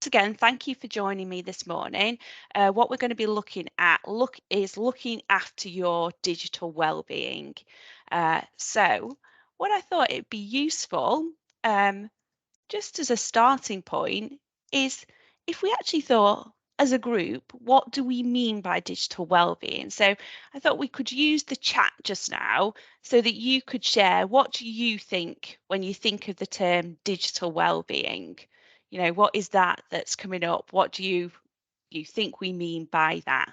Again, thank you for joining me this morning. What we're going to be looking at is looking after your digital well-being. So, what I thought it'd be useful, um, just as a starting point, is if we actually thought as a group, what do we mean by digital well-being? So I thought we could use the chat just now so that you could share what do you think when you think of the term digital well-being? What is that that's coming up? What do you think we mean by that?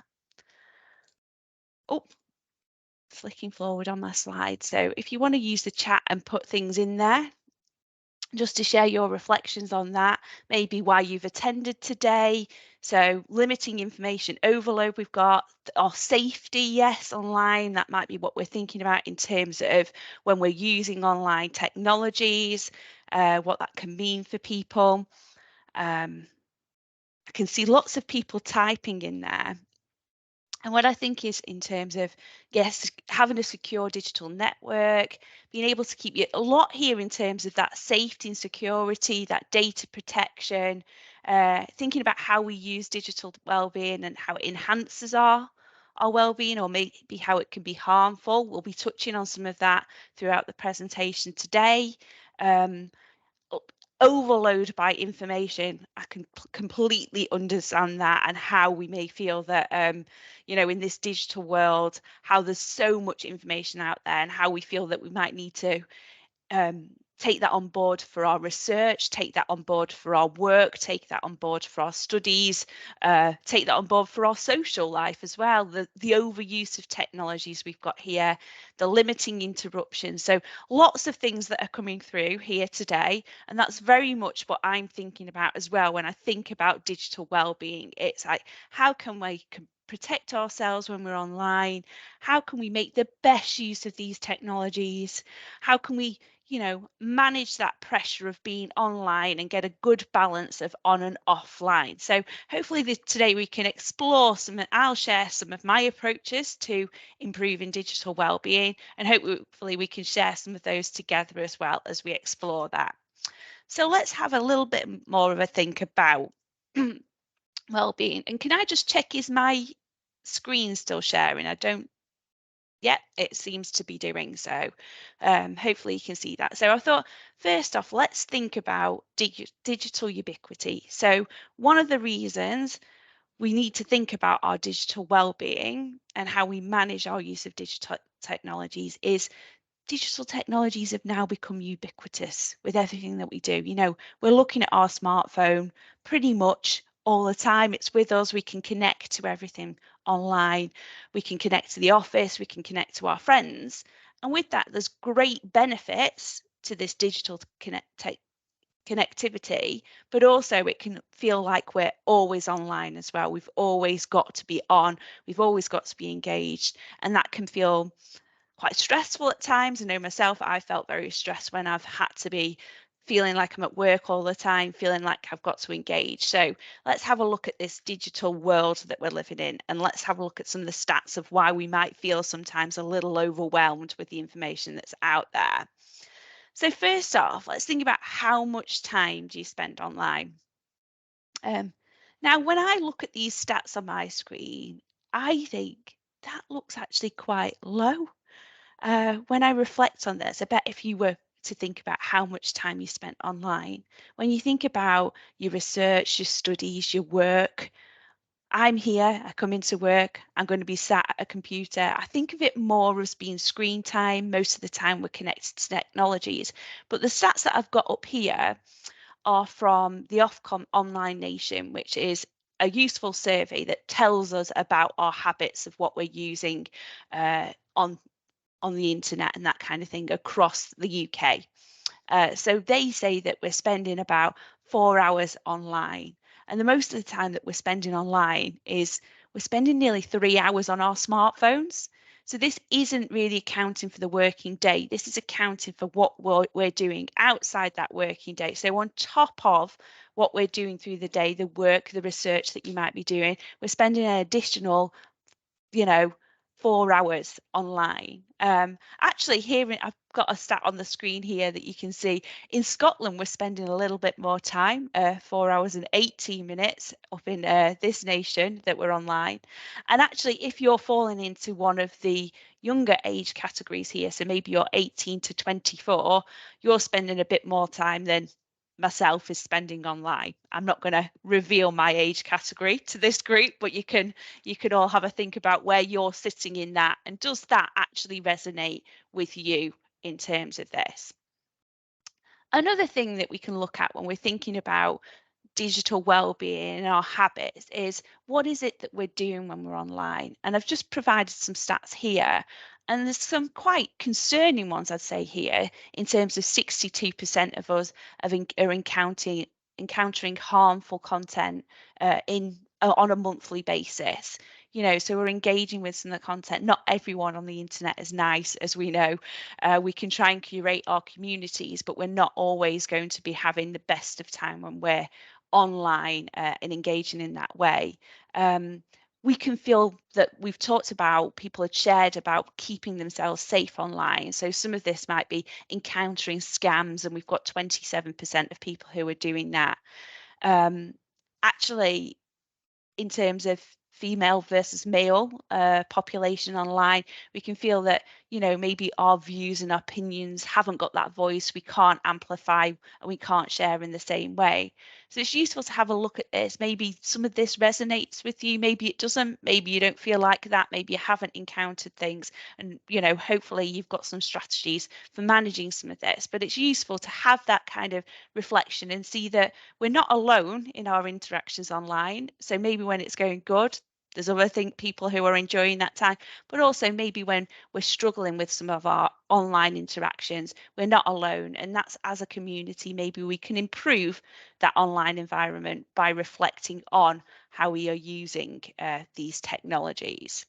Oh, flicking forward on my slide. So if you want to use the chat and put things in there, just to share your reflections on that, maybe why you've attended today. So limiting information overload we've got, or safety, yes, online. That might be what we're thinking about in terms of when we're using online technologies, what that can mean for people. I can see lots of people typing in there. And what I think is in terms of, yes, having a secure digital network, being able to keep you a lot here in terms of that safety and security, that data protection, thinking about how we use digital well-being and how it enhances our well-being, or maybe how it can be harmful. We'll be touching on some of that throughout the presentation today. Um, Overload by information. I can completely understand that, and how we may feel that in this digital world, how there's so much information out there, and how we feel that we might need to um, take that on board for our research, take that on board for our work, take that on board for our studies, take that on board for our social life as well. The overuse of technologies we've got here, the limiting interruptions. So lots of things that are coming through here today, and that's very much what I'm thinking about as well when I think about digital well-being. It's like, how can we protect ourselves when we're online? How can we make the best use of these technologies? How can we manage that pressure of being online and get a good balance of on and offline? So hopefully today we can explore I'll share some of my approaches to improving digital well-being, and hopefully we can share some of those together as well as we explore that. So let's have a little bit more of a think about well-being. And can I just check, is my screen still sharing? Yep, it seems to be doing so. Hopefully you can see that. So I thought, first off, let's think about digital ubiquity. So one of the reasons we need to think about our digital well-being and how we manage our use of digital technologies is digital technologies have now become ubiquitous with everything that we do. We're looking at our smartphone pretty much all the time. It's with us. We can connect to everything online. We can connect to the office. We can connect to our friends. And with that, there's great benefits to this digital connectivity, but also it can feel like we're always online as well. We've always got to be on. We've always got to be engaged. And that can feel quite stressful at times. I know myself, I felt very stressed when I've had to be feeling like I'm at work all the time, feeling like I've got to engage. So let's have a look at this digital world that we're living in, and let's have a look at some of the stats of why we might feel sometimes a little overwhelmed with the information that's out there. So first off, let's think about how much time do you spend online? Now, when I look at these stats on my screen, I think that looks actually quite low. When I reflect on this, I bet if you were to think about how much time you spent online, when you think about your research, your studies, your work, I'm here, I come into work, I'm going to be sat at a computer. I think of it more as being screen time. Most of the time we're connected to technologies. But the stats that I've got up here are from the Ofcom Online Nation, which is a useful survey that tells us about our habits of what we're using on the internet and that kind of thing across the UK. So they say that we're spending about 4 hours online. And the most of the time that we're spending online is we're spending nearly 3 hours on our smartphones. So this isn't really accounting for the working day. This is accounting for what we're doing outside that working day. So on top of what we're doing through the day, the work, the research that you might be doing, we're spending an additional, 4 hours online. Actually, I've got a stat on the screen here that you can see. In Scotland, we're spending a little bit more time, 4 hours and 18 minutes up in this nation that we're online. And actually, if you're falling into one of the younger age categories here, so maybe you're 18 to 24, you're spending a bit more time than myself is spending online. I'm not going to reveal my age category to this group, but you can all have a think about where you're sitting in that, and does that actually resonate with you in terms of this? Another thing that we can look at when we're thinking about digital well-being and our habits is, what is it that we're doing when we're online? And I've just provided some stats here, and there's some quite concerning ones, I'd say, here, in terms of 62% of us are encountering harmful content in on a monthly basis. So we're engaging with some of the content. Not everyone on the internet is nice, as we know. We can try and curate our communities, but we're not always going to be having the best of time when we're online and engaging in that way. We can feel that we've talked about, people had shared about keeping themselves safe online. So some of this might be encountering scams, and we've got 27% of people who are doing that. Actually, in terms of female versus male population online, we can feel that, maybe our views and opinions haven't got that voice. We can't amplify and we can't share in the same way. So it's useful to have a look at this. Maybe some of this resonates with you, maybe it doesn't, maybe you don't feel like that, maybe you haven't encountered things, and hopefully you've got some strategies for managing some of this. But it's useful to have that kind of reflection and see that we're not alone in our interactions online. So maybe when it's going good, there's other people who are enjoying that time, but also maybe when we're struggling with some of our online interactions, we're not alone. And that's, as a community, maybe we can improve that online environment by reflecting on how we are using these technologies.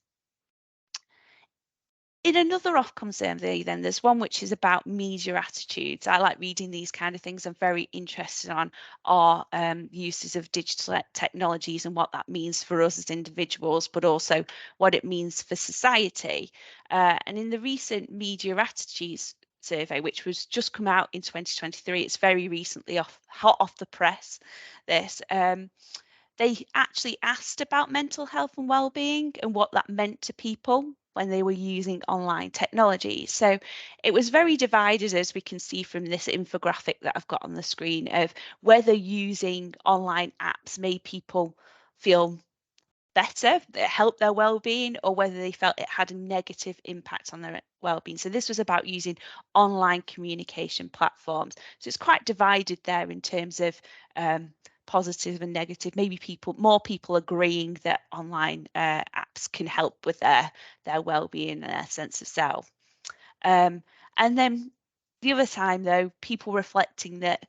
In another Ofcom survey, then, there's one which is about media attitudes. I like reading these kind of things. I'm very interested on our uses of digital technologies and what that means for us as individuals, but also what it means for society. And in the recent media attitudes survey, which was just come out in 2023, it's very recently hot off the press, this. They actually asked about mental health and well-being and what that meant to people when they were using online technology. So it was very divided, as we can see from this infographic that I've got on the screen, of whether using online apps made people feel better, that helped their well-being, or whether they felt it had a negative impact on their well-being. So this was about using online communication platforms. So it's quite divided there in terms of positive and negative. Maybe more people agreeing that online apps can help with their well-being and their sense of self. And then the other time, though, people reflecting that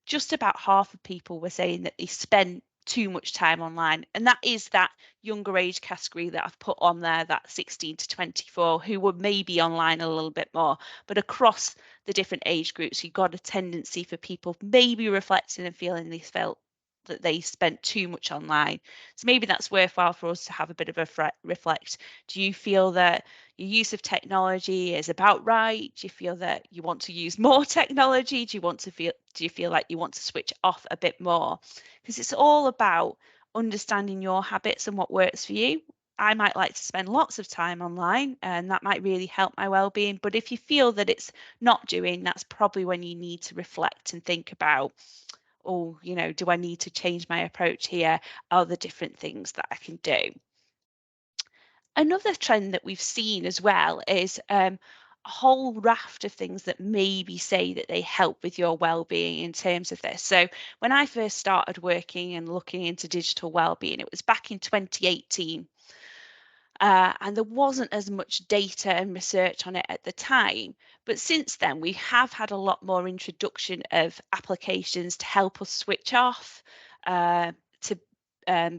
just about half of people were saying that they spent too much time online, and that is that younger age category that I've put on there, that 16 to 24, who were maybe online a little bit more. But across the different age groups, you've got a tendency for people maybe reflecting and feeling they felt that they spent too much online. So maybe that's worthwhile for us to have a bit of a reflect. Do you feel that your use of technology is about right? Do you feel that you want to use more technology? Do you feel like you want to switch off a bit more? Because it's all about understanding your habits and what works for you. I might like to spend lots of time online, and that might really help my well-being. But if you feel that it's not doing, that's probably when you need to reflect and think about, oh, do I need to change my approach here? Are there different things that I can do? Another trend that we've seen as well is a whole raft of things that maybe say that they help with your well-being in terms of this. So when I first started working and looking into digital well-being, it was back in 2018. And there wasn't as much data and research on it at the time. But since then, we have had a lot more introduction of applications to help us switch off, to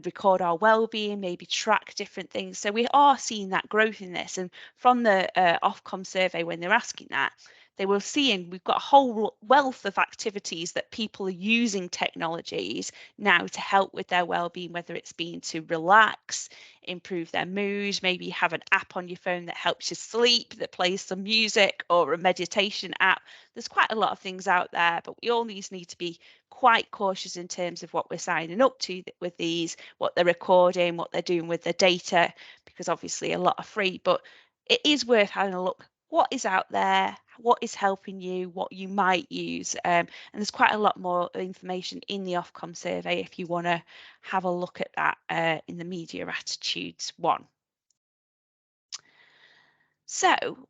record our well-being, maybe track different things. So we are seeing that growth in this. And from the Ofcom survey, when they're asking that, they will see, and we've got a whole wealth of activities that people are using technologies now to help with their well-being, whether it's being to relax, improve their mood, maybe you have an app on your phone that helps you sleep, that plays some music, or a meditation app. There's quite a lot of things out there, but we all need to be quite cautious in terms of what we're signing up to with these, what they're recording, what they're doing with the data, because obviously a lot are free, but it is worth having a look what is out there, what is helping you, what you might use. And there's quite a lot more information in the Ofcom survey if you want to have a look at that in the media attitudes one. So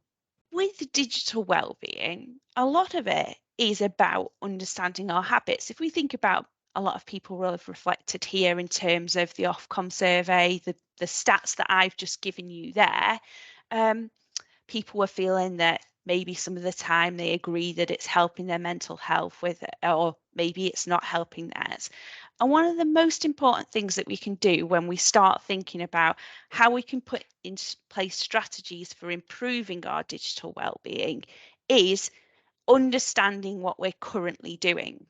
with digital well-being, a lot of it is about understanding our habits. If we think about, a lot of people will have reflected here in terms of the Ofcom survey, the stats that I've just given you there. People were feeling that maybe some of the time they agree that it's helping their mental health with it, or maybe it's not helping theirs. And one of the most important things that we can do when we start thinking about how we can put in place strategies for improving our digital well-being is understanding what we're currently doing.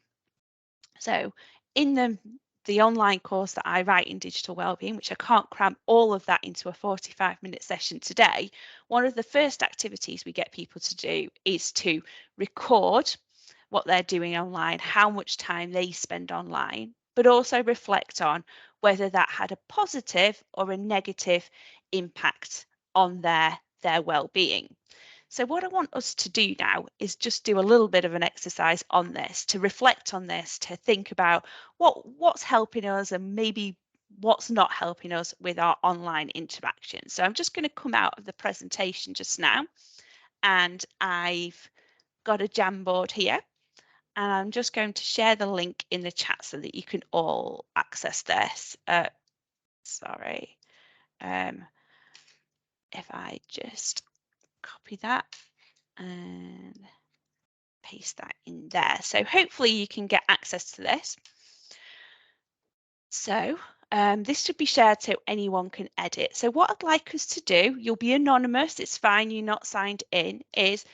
So in the online course that I write in digital wellbeing, which I can't cram all of that into a 45-minute session today, one of the first activities we get people to do is to record what they're doing online, how much time they spend online, but also reflect on whether that had a positive or a negative impact on their well-being. So what I want us to do now is just do a little bit of an exercise on this, to reflect on this, to think about what's helping us and maybe what's not helping us with our online interaction. So I'm just going to come out of the presentation just now, and I've got a Jamboard here, and I'm just going to share the link in the chat so that you can all access this. Sorry, if I just copy that and paste that in there. So hopefully you can get access to this. So this should be shared so anyone can edit. So what I'd like us to do, you'll be anonymous, it's fine, you're not signed in, is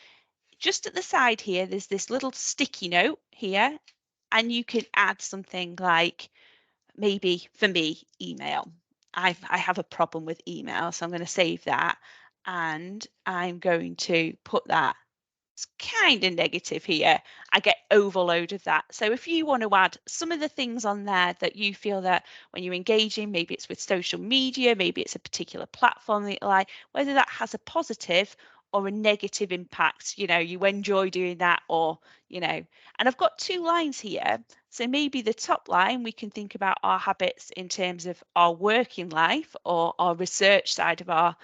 just at the side here, there's this little sticky note here, and you can add something like, maybe for me, email. I have a problem with email, so I'm going to save that, and I'm going to put that. It's kind of negative here. I get overload of that. So if you want to add some of the things on there that you feel that when you're engaging, maybe it's with social media, maybe it's a particular platform that you like, whether that has a positive or a negative impact, you enjoy doing that, or, and I've got two lines here. So maybe the top line, we can think about our habits in terms of our working life or our research side of our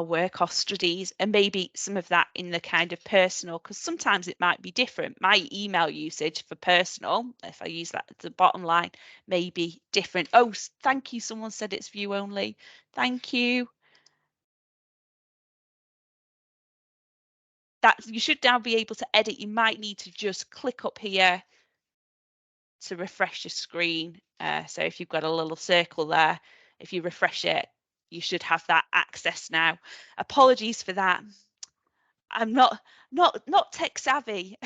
work, our studies, and maybe some of that in the kind of personal, because sometimes it might be different. My email usage for personal, if I use that at the bottom line, may be different. Oh, thank you. Someone said it's view only. Thank you. That you should now be able to edit. You might need to just click up here to refresh your screen. So if you've got a little circle there, if you refresh it, you should have that access now. Apologies for that. I'm not tech savvy.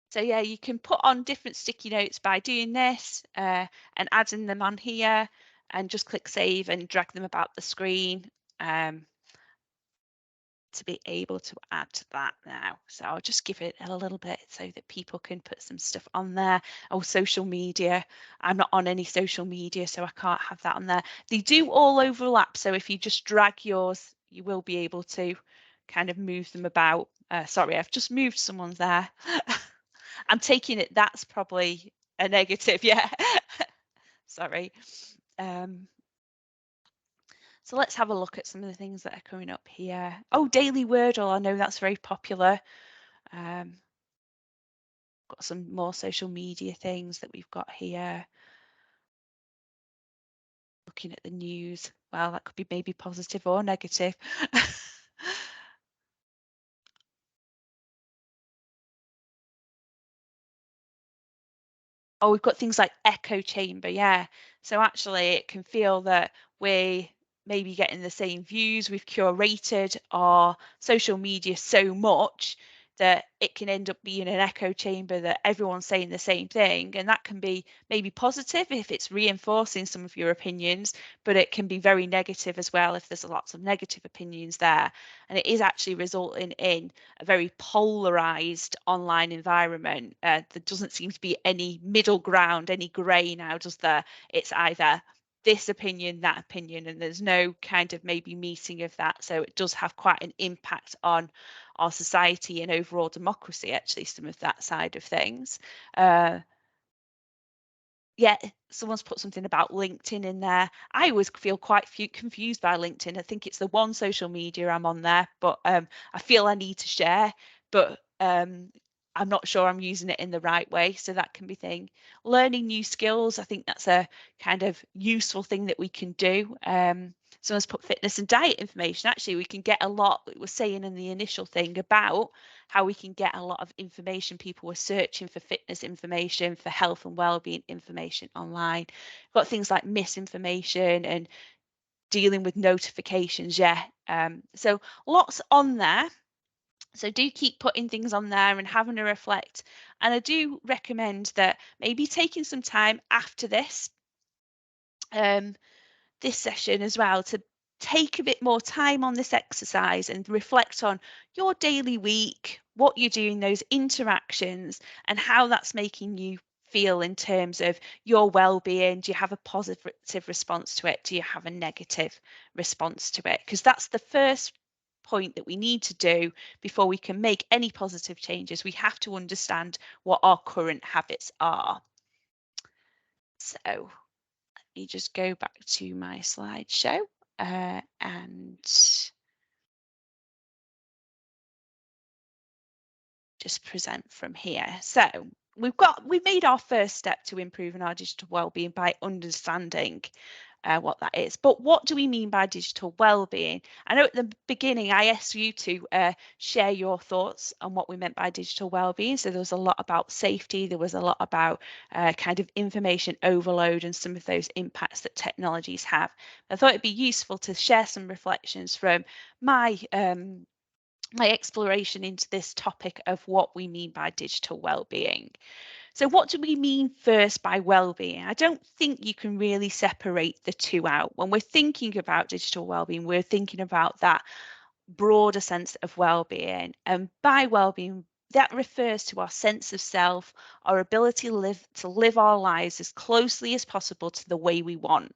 So yeah, you can put on different sticky notes by doing this and adding them on here, and just click save and drag them about the screen to be able to add to that now. So I'll just give it a little bit so that people can put some stuff on there. Oh, social media. I'm not on any social media, so I can't have that on there. They do all overlap. So if you just drag yours, you will be able to kind of move them about. Sorry, I've just moved someone's there. I'm taking it that's probably a negative. Yeah. Sorry. So let's have a look at some of the things that are coming up here. Oh, Daily Wordle, I know that's very popular. Got some more social media things that we've got here. Looking at the news. Well, that could be maybe positive or negative. Oh, we've got things like echo chamber, yeah. So actually it can feel that maybe getting the same views. We've curated our social media so much that it can end up being an echo chamber that everyone's saying the same thing. And that can be maybe positive if it's reinforcing some of your opinions, but it can be very negative as well if there's lots of negative opinions there. And it is actually resulting in a very polarized online environment. There doesn't seem to be any middle ground, any grey now, does there? It's either this opinion, that opinion, and there's no kind of maybe meeting of that. So it does have quite an impact on our society and overall democracy, actually, some of that side of things. Yeah, someone's put something about LinkedIn in there. I always feel quite confused by LinkedIn. I think it's the one social media I'm on there, but I feel I need to share, but I'm not sure I'm using it in the right way. So that can be thing. Learning new skills, I think that's a kind of useful thing that we can do. Someone's put fitness and diet information. Actually, we can get a lot, it was saying in the initial thing about how we can get a lot of information. People were searching for fitness information, for health and well-being information online. We've got things like misinformation and dealing with notifications. Yeah. So lots on there. So do keep putting things on there and having a reflect. And I do recommend that maybe taking some time after this session as well to take a bit more time on this exercise and reflect on your daily week, what you're doing, those interactions, and how that's making you feel in terms of your well-being. Do you have a positive response to it? Do you have a negative response to it? Because that's the first point that we need to do before we can make any positive changes. We have to understand what our current habits are. So me just go back to my slideshow and just present from here. So we've made our first step to improving our digital well-being by understanding what that is. But what do we mean by digital well-being? I know at the beginning I asked you to share your thoughts on what we meant by digital well-being. So there was a lot about safety, there was a lot about kind of information overload and some of those impacts that technologies have. I thought it'd be useful to share some reflections from my exploration into this topic of what we mean by digital well-being. So what do we mean first by well-being? I don't think you can really separate the two out. When we're thinking about digital well-being, we're thinking about that broader sense of well-being. And by well-being, that refers to our sense of self, our ability to live our lives as closely as possible to the way we want.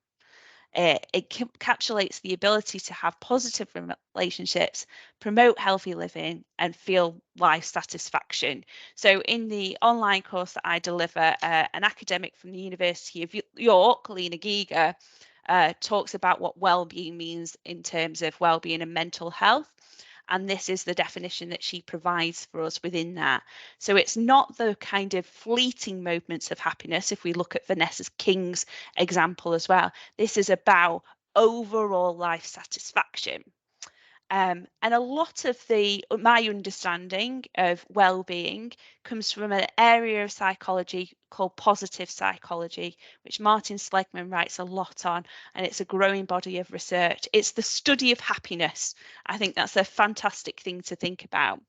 It encapsulates the ability to have positive relationships, promote healthy living, and feel life satisfaction. So, in the online course that I deliver, an academic from the University of York, Lena Giger, talks about what well-being means in terms of well-being and mental health. And this is the definition that she provides for us within that. So it's not the kind of fleeting moments of happiness. If we look at Vanessa King's example as well, this is about overall life satisfaction. And a lot of my understanding of well-being comes from an area of psychology called positive psychology, which Martin Seligman writes a lot on, and it's a growing body of research. It's the study of happiness. I think that's a fantastic thing to think about.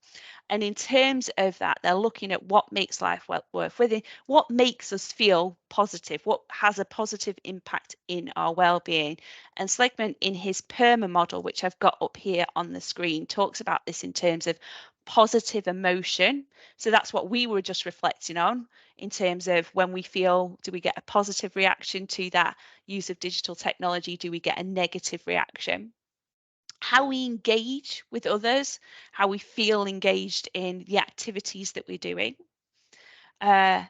And in terms of that, they're looking at what makes life worth living, what makes us feel positive, what has a positive impact in our well-being. And Seligman, in his PERMA model, which I've got up here on the screen, talks about this in terms of positive emotion. So that's what we were just reflecting on in terms of when we feel, do we get a positive reaction to that use of digital technology? Do we get a negative reaction? How we engage with others, how we feel engaged in the activities that we're doing, the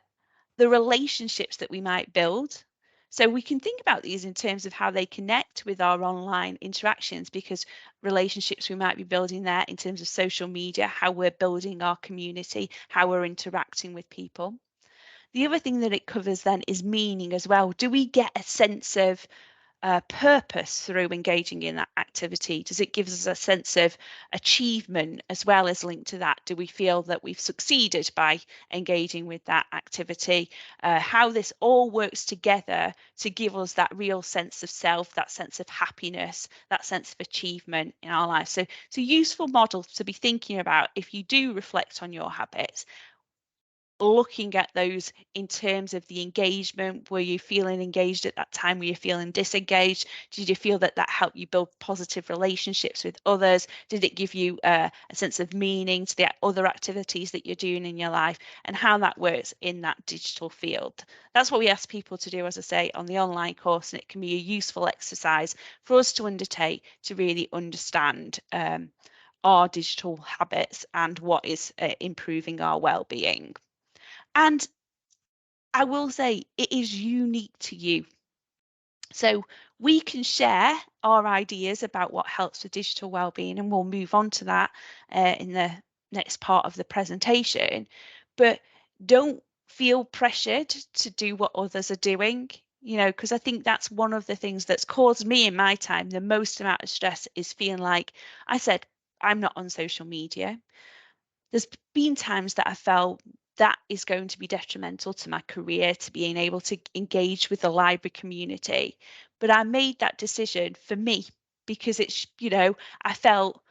relationships that we might build. So we can think about these in terms of how they connect with our online interactions, because relationships we might be building there in terms of social media, how we're building our community, how we're interacting with people. The other thing that it covers then is meaning as well. Do we get a sense of purpose through engaging in that activity? Does it give us a sense of achievement as well as linked to that? Do we feel that we've succeeded by engaging with that activity? How this all works together to give us that real sense of self, that sense of happiness, that sense of achievement in our life. So it's a useful model to be thinking about if you do reflect on your habits, looking at those in terms of the engagement. Were you feeling engaged at that time? Were you feeling disengaged? Did you feel that that helped you build positive relationships with others? Did it give you a sense of meaning to the other activities that you're doing in your life, and how that works in that digital field? That's what we ask people to do, as I say, on the online course, and it can be a useful exercise for us to undertake to really understand our digital habits and what is improving our well-being. And I will say it is unique to you. So we can share our ideas about what helps with digital wellbeing, and we'll move on to that in the next part of the presentation. But don't feel pressured to do what others are doing, because I think that's one of the things that's caused me in my time the most amount of stress, is feeling like I said, I'm not on social media. There's been times that I felt that is going to be detrimental to my career, to being able to engage with the library community. But I made that decision for me because I felt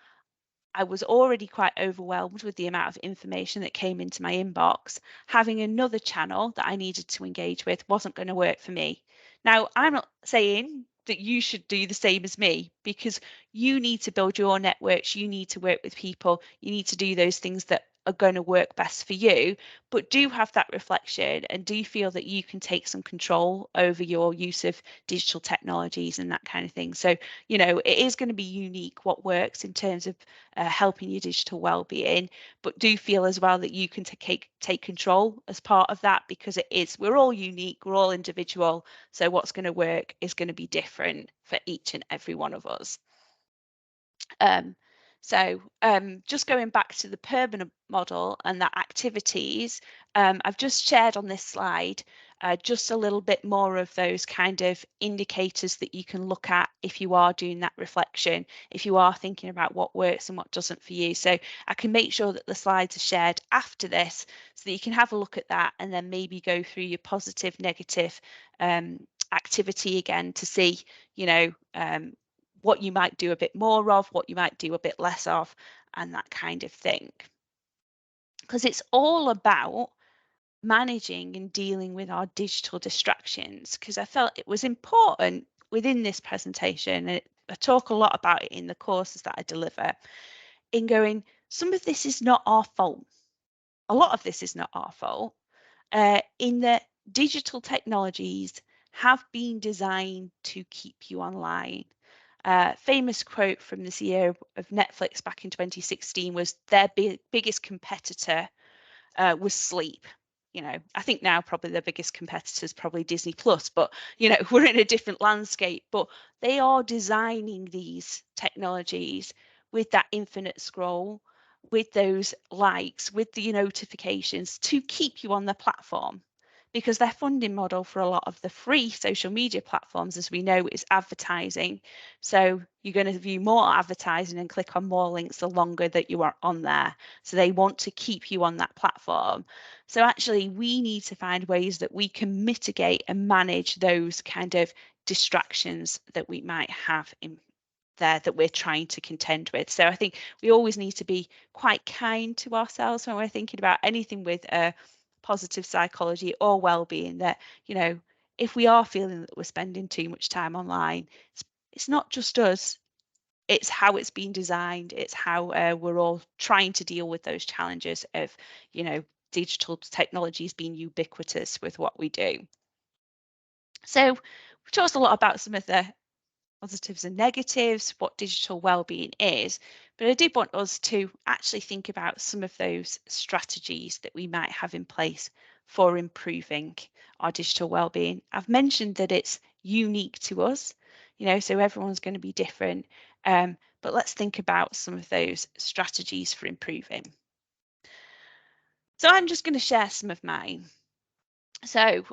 I was already quite overwhelmed with the amount of information that came into my inbox. Having another channel that I needed to engage with wasn't going to work for me. Now, I'm not saying that you should do the same as me, because you need to build your networks, you need to work with people, you need to do those things that are going to work best for you. But do have that reflection and do feel that you can take some control over your use of digital technologies and that kind of thing. So, it is going to be unique what works in terms of helping your digital well-being, but do feel as well that you can take control as part of that, because we're all unique, we're all individual. So what's going to work is going to be different for each and every one of us. Just going back to the permanent model and that activities, I've just shared on this slide just a little bit more of those kind of indicators that you can look at if you are doing that reflection, if you are thinking about what works and what doesn't for you. So I can make sure that the slides are shared after this so that you can have a look at that and then maybe go through your positive, negative activity again to see, what you might do a bit more of, what you might do a bit less of, and that kind of thing. Because it's all about managing and dealing with our digital distractions, because I felt it was important within this presentation, and I talk a lot about it in the courses that I deliver, in going, some of this is not our fault. A lot of this is not our fault, in that digital technologies have been designed to keep you online. Famous quote from the CEO of Netflix back in 2016 was their biggest competitor was sleep. I think now probably their biggest competitor is probably Disney Plus, but we're in a different landscape. But they are designing these technologies with that infinite scroll, with those likes, with the notifications to keep you on the platform, because their funding model for a lot of the free social media platforms, as we know, is advertising. So you're going to view more advertising and click on more links the longer that you are on there. So they want to keep you on that platform. So actually, we need to find ways that we can mitigate and manage those kind of distractions that we might have in there that we're trying to contend with. So I think we always need to be quite kind to ourselves when we're thinking about anything with positive psychology or well-being, that if we are feeling that we're spending too much time online, it's not just us, it's how it's been designed, it's how we're all trying to deal with those challenges of digital technologies being ubiquitous with what we do. So we've talked a lot about some of the positives and negatives, what digital wellbeing is, but I did want us to actually think about some of those strategies that we might have in place for improving our digital wellbeing. I've mentioned that it's unique to us, so everyone's going to be different, but let's think about some of those strategies for improving. So I'm just going to share some of mine. So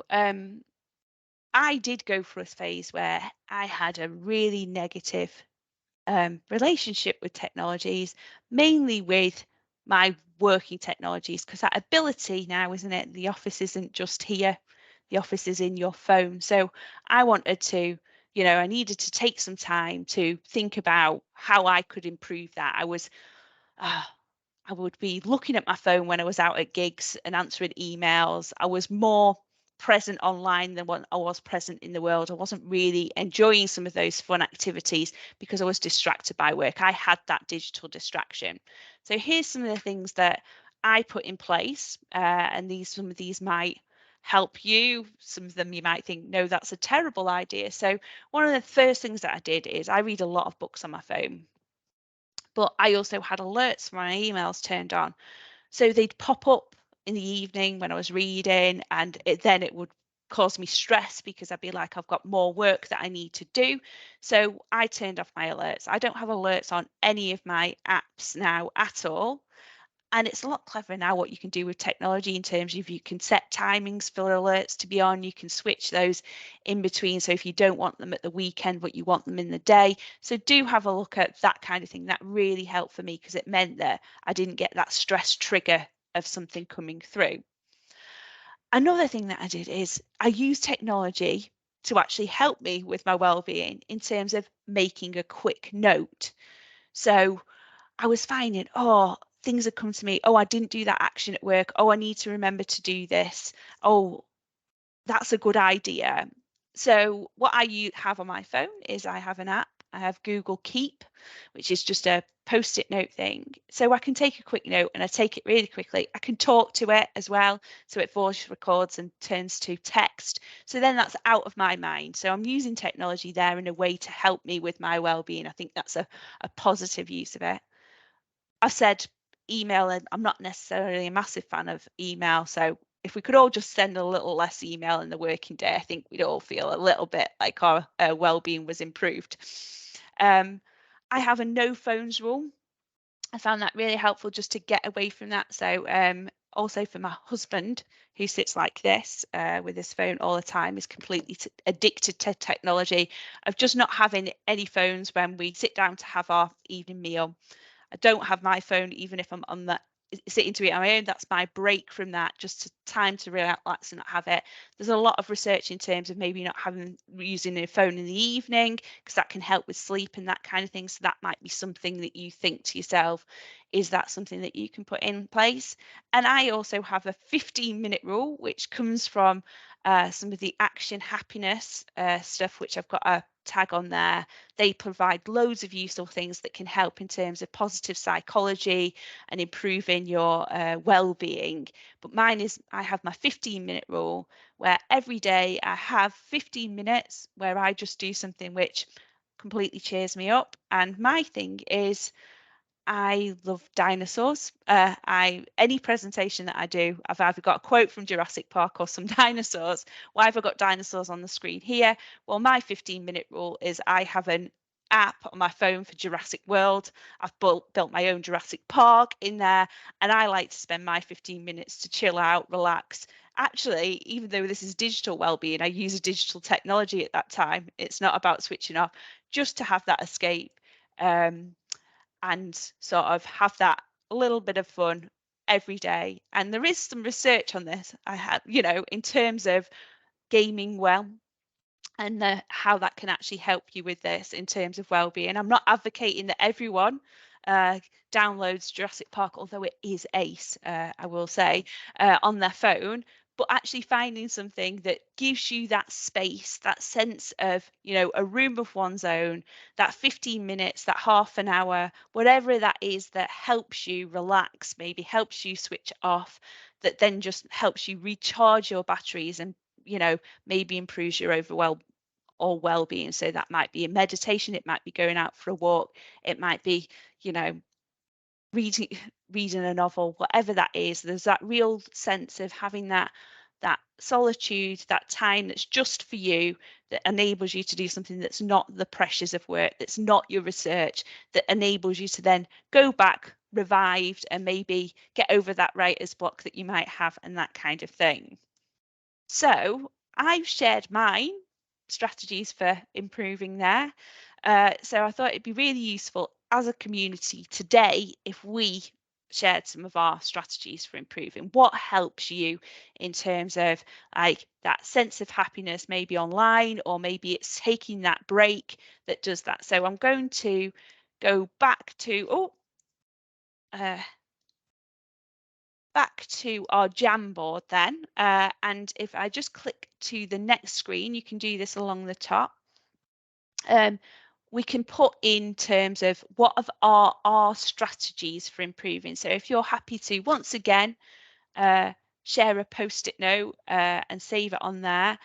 I did go through a phase where I had a really negative relationship with technologies, mainly with my working technologies, because that ability now, isn't it? The office isn't just here, the office is in your phone. So I wanted to, I needed to take some time to think about how I could improve that. Uh, I would be looking at my phone when I was out at gigs and answering emails. I was more present online than what I was present in the world. I wasn't really enjoying some of those fun activities because I was distracted by work. I had that digital distraction. So here's some of the things that I put in place, and some of these might help you. Some of them you might think, no, that's a terrible idea. So one of the first things that I did is I read a lot of books on my phone, but I also had alerts for my emails turned on. So they'd pop up in the evening when I was reading, and then it would cause me stress because I'd be like, I've got more work that I need to do. So I turned off my alerts. I don't have alerts on any of my apps now at all. And it's a lot cleverer now what you can do with technology in terms of you can set timings for alerts to be on, you can switch those in between. So if you don't want them at the weekend, but you want them in the day. So do have a look at that kind of thing. That really helped for me because it meant that I didn't get that stress trigger of something coming through. Another thing that I did is I used technology to actually help me with my well-being in terms of making a quick note. So I was finding, things had come to me. Oh, I didn't do that action at work. Oh, I need to remember to do this. Oh, that's a good idea. So what have on my phone is I have an app. I have Google Keep, which is just a post-it note thing. So I can take a quick note and I take it really quickly. I can talk to it as well. So it voice records and turns to text. So then that's out of my mind. So I'm using technology there in a way to help me with my well-being. I think that's a positive use of it. I've said email, and I'm not necessarily a massive fan of email. So if we could all just send a little less email in the working day, I think we'd all feel a little bit like our well-being was improved. I have a no phones rule. I found that really helpful just to get away from that. So also for my husband, who sits like this with his phone all the time, is completely addicted to technology, of just not having any phones when we sit down to have our evening meal. I don't have my phone even if I'm on that sitting to eat on my own. That's my break from that, just time to relax and not have it. There's a lot of research in terms of maybe not using a phone in the evening because that can help with sleep and that kind of thing. So that might be something that you think to yourself, is that something that you can put in place? And I also have a 15-minute rule, which comes from some of the Action Happiness stuff, which I've got a tag on there. They provide loads of useful things that can help in terms of positive psychology and improving your well-being. But mine is, I have my 15-minute rule where every day I have 15 minutes where I just do something which completely cheers me up. And my thing is, I love dinosaurs. Any presentation that I do, I've either got a quote from Jurassic Park or some dinosaurs. Why have I got dinosaurs on the screen here? Well, my 15-minute rule is I have an app on my phone for Jurassic World. I've built my own Jurassic Park in there, and I like to spend my 15 minutes to chill out, relax. Actually, even though this is digital well-being, I use a digital technology at that time. It's not about switching off, just to have that escape. And sort of have that little bit of fun every day. And there is some research on this. I had, in terms of gaming well, and how that can actually help you with this in terms of well-being. I'm not advocating that everyone uh, downloads Jurassic Park, although it is ace, I will say, on their phone, but actually finding something that gives you that space, that sense of, a room of one's own, that 15 minutes, that half an hour, whatever that is, that helps you relax, maybe helps you switch off, that then just helps you recharge your batteries and maybe improves your overall well-being. So that might be a meditation, it might be going out for a walk, it might be, you know, reading reading a novel, whatever that is. There's that real sense of having that solitude, that time that's just for you, that enables you to do something that's not the pressures of work, that's not your research, that enables you to then go back revived and maybe get over that writer's block that you might have and that kind of thing. So I've shared mine. strategies for improving there. So I thought it'd be really useful as a community today if we shared some of our strategies for improving. What helps you in terms of like that sense of happiness, maybe online, or maybe it's taking that break that does that. So I'm going to go back to uh, back to our Jamboard then, and if I just click to the next screen, you can do this along the top. We can put in terms of what of our strategies for improving. So if you're happy to, once again, share a post-it note and save it on there,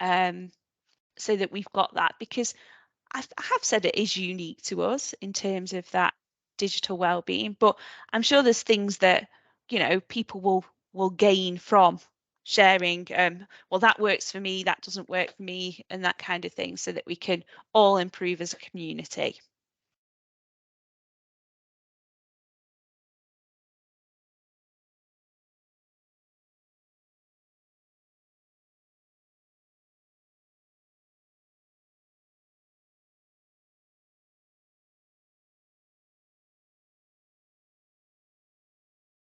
so that we've got that, because I have said it is unique to us in terms of that digital well-being, but I'm sure there's things that people will gain from sharing. Well, that works for me, that doesn't work for me, and that kind of thing, so that we can all improve as a community.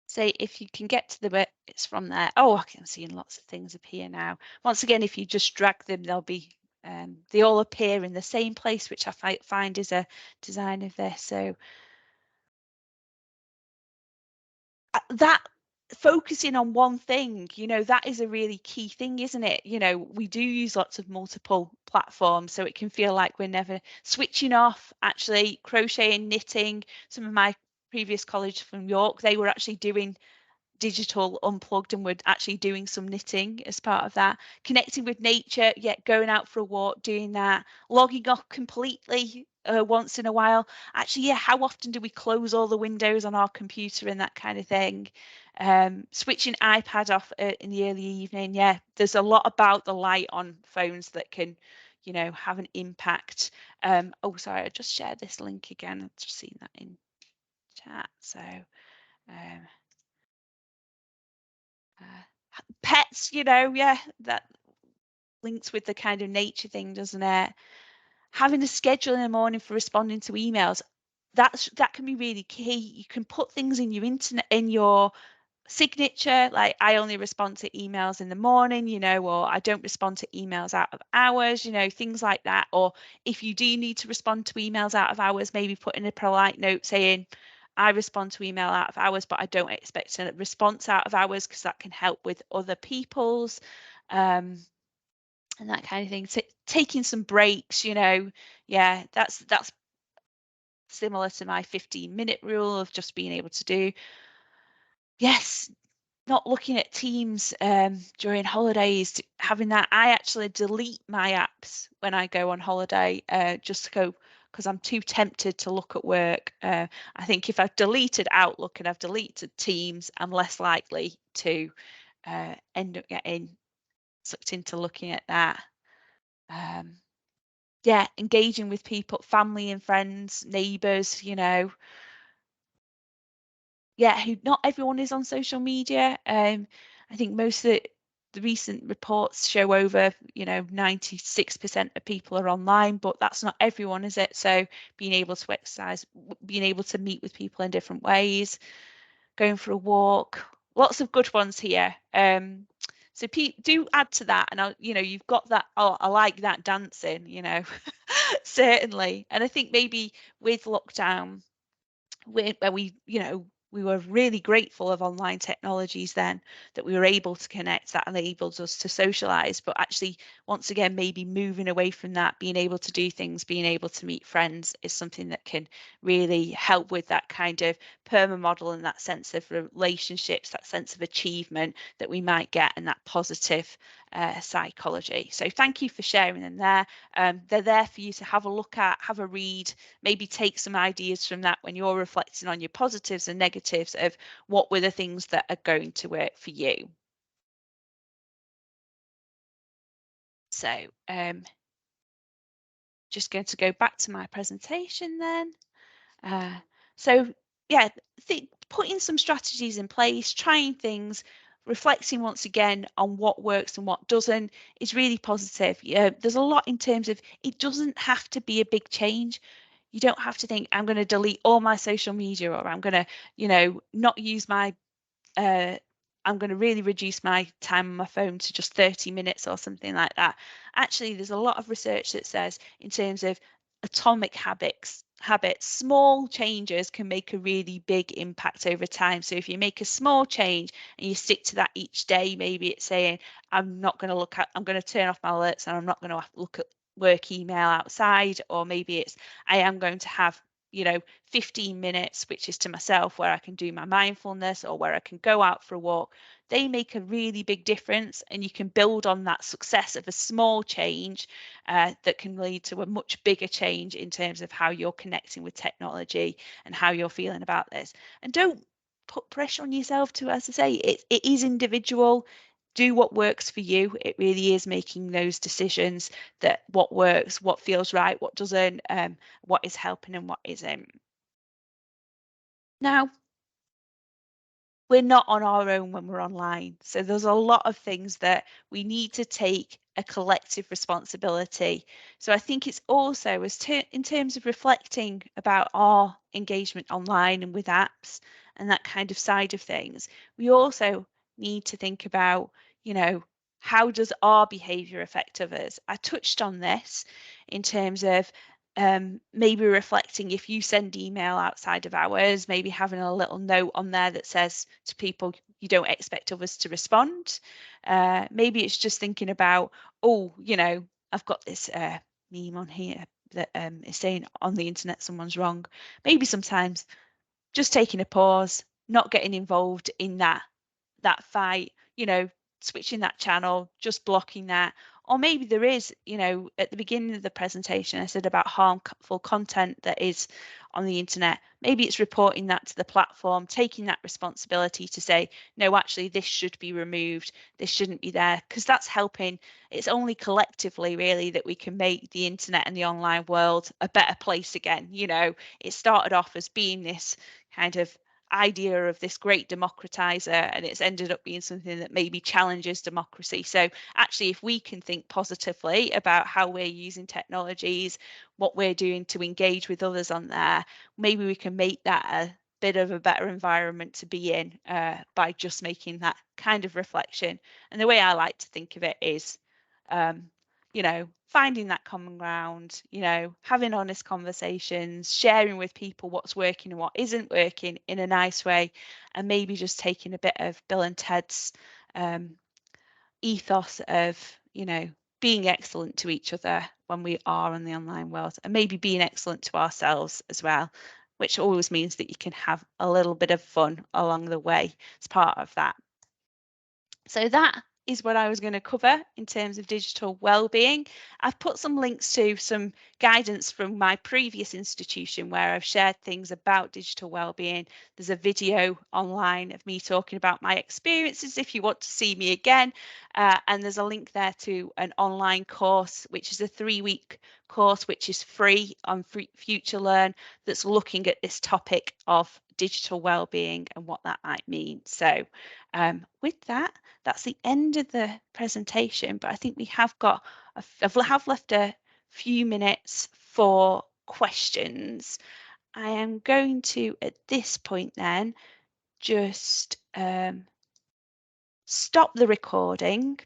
Say if you can get to the bit, it's from there. Oh, I'm seeing lots of things appear now. Once again, if you just drag them, they'll be they all appear in the same place, which I find is a design of this. So that focusing on one thing, that is a really key thing, isn't it? We do use lots of multiple platforms, so it can feel like we're never switching off. Actually, crocheting, knitting, some of my previous colleagues from York, they were actually doing digital unplugged and we're actually doing some knitting as part of that. Connecting with nature, yet going out for a walk, doing that. Logging off completely once in a while. Actually, yeah, how often do we close all the windows on our computer and that kind of thing? Switching iPad off in the early evening. Yeah, there's a lot about the light on phones that can have an impact. Oh, sorry, I just shared this link again. I've just seen that in chat. So um, pets, yeah, that links with the kind of nature thing, doesn't it? Having a schedule in the morning for responding to emails, that can be really key. You can put things in your internet, in your signature, like I only respond to emails in the morning, or I don't respond to emails out of hours, things like that. Or if you do need to respond to emails out of hours, maybe put in a polite note saying, I respond to email out of hours, but I don't expect a response out of hours, because that can help with other people's and that kind of thing. Taking some breaks, yeah, that's similar to my 15-minute rule of just being able to do. Yes, not looking at Teams during holidays, having that. I actually delete my apps when I go on holiday, just to go, because I'm too tempted to look at work. I think if I've deleted Outlook and I've deleted Teams, I'm less likely to end up getting sucked into looking at that. Um, yeah, engaging with people, family and friends, neighbours, yeah, who not everyone is on social media. I think most of the recent reports show over, 96% of people are online, but that's not everyone, is it? So being able to exercise, being able to meet with people in different ways, going for a walk, lots of good ones here. So do add to that, and you've got that. Oh, I like that dancing, certainly. And I think maybe with lockdown, where we were really grateful of online technologies then, that we were able to connect, that enabled us to socialize. But actually, once again, maybe moving away from that, being able to do things, being able to meet friends is something that can really help with that kind of perma model and that sense of relationships, that sense of achievement that we might get, and that positive psychology. So thank you for sharing them there. They're there for you to have a look at, have a read, maybe take some ideas from that when you're reflecting on your positives and negatives of what were the things that are going to work for you. So just going to go back to my presentation then. So yeah, putting some strategies in place, trying things, reflecting once again on what works and what doesn't is really positive. Yeah, there's a lot in terms of it doesn't have to be a big change. You don't have to think I'm going to delete all my social media or I'm going to, not use my uh, I'm going to really reduce my time on my phone to just 30 minutes or something like that. Actually, there's a lot of research that says in terms of atomic habits, small changes can make a really big impact over time. So if you make a small change and you stick to that each day, maybe it's saying, I'm going to turn off my alerts and I'm not going to look at work email outside, or maybe it's, I am going to have 15 minutes, which is to myself, where I can do my mindfulness or where I can go out for a walk. They make a really big difference, and you can build on that success of a small change that can lead to a much bigger change in terms of how you're connecting with technology and how you're feeling about this. And don't put pressure on yourself to, as I say, it is individual. Do what works for you. It really is making those decisions, that what works, what feels right, what doesn't, what is helping and what isn't. Now, we're not on our own when we're online. So there's a lot of things that we need to take a collective responsibility. So I think it's also in terms of reflecting about our engagement online and with apps and that kind of side of things, we also need to think about, you know, how does our behavior affect others? I touched on this in terms of maybe reflecting if you send email outside of hours, maybe having a little note on there that says to people you don't expect others to respond. Maybe it's just thinking about, oh, I've got this meme on here that is saying on the internet someone's wrong. Maybe sometimes just taking a pause, not getting involved in that fight, switching that channel, just blocking that. Or maybe there is, at the beginning of the presentation, I said about harmful content that is on the internet. Maybe it's reporting that to the platform, taking that responsibility to say, no, actually, this should be removed. This shouldn't be there, because that's helping. It's only collectively, really, that we can make the internet and the online world a better place again. It started off as being this kind of idea of this great democratizer, and it's ended up being something that maybe challenges democracy. So actually, if we can think positively about how we're using technologies, what we're doing to engage with others on there, maybe we can make that a bit of a better environment to be in, by just making that kind of reflection. And the way I like to think of it is, um, finding that common ground, having honest conversations, sharing with people what's working and what isn't working in a nice way, and maybe just taking a bit of Bill and Ted's ethos of, being excellent to each other when we are in the online world, and maybe being excellent to ourselves as well, which always means that you can have a little bit of fun along the way as part of that. So that is what I was going to cover in terms of digital wellbeing. I've put some links to some guidance from my previous institution where I've shared things about digital wellbeing. There's a video online of me talking about my experiences if you want to see me again. And there's a link there to an online course, which is a 3-week course, which is free on Future Learn, that's looking at this topic of digital wellbeing and what that might mean. So with that, that's the end of the presentation, but I think we have got, have left a few minutes for questions. I am going to, at this point then, just stop the recording